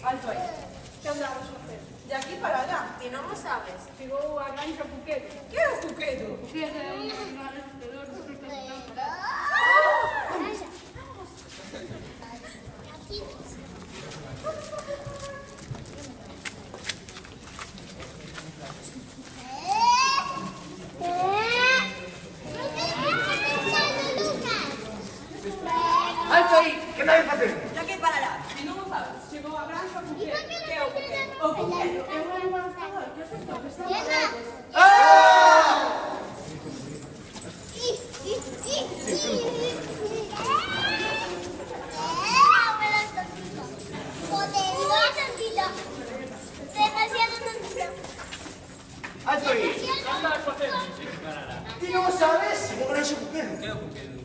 Alto aí. Que andamos a facer? De aquí para allá. Ti non o sabes? Chegou a granxa Puquedo. Que é o Puquedo? Puquedo é un animal asustador que asusta se están parados. Alto aí. Que estás facendo? De aquí para allá. Ti non o sabes? Chegou a granxa Puquedo. Que é o Puquedo? O Puquedo é un animal asustador que asusta os que están parados. Alto aí. Ti non o sabes? Como que non se puquedo?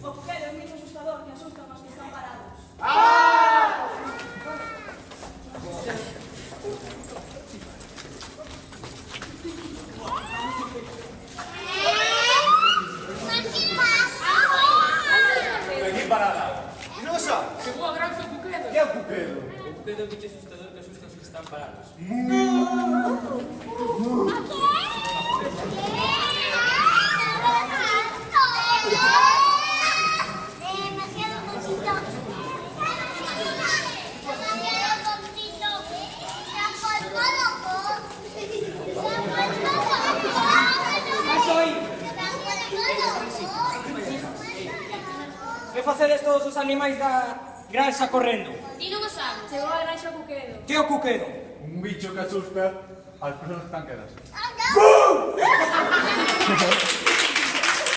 O Puquedo é un bicho asustador que asusta os que están parados. De aquí para lá. Ti non o sabes? Chegou a granxa Puquedo. Que é o puquedo? O Puquedo é un bicho asustador que asusta os que están parados. Que facedes todos os animais da granxa correndo? Ti non o sabes? Chegou a granxa Puquedo. Que é o cuquedo? Un bicho que asusta a las personas que están quedas. Ah, no!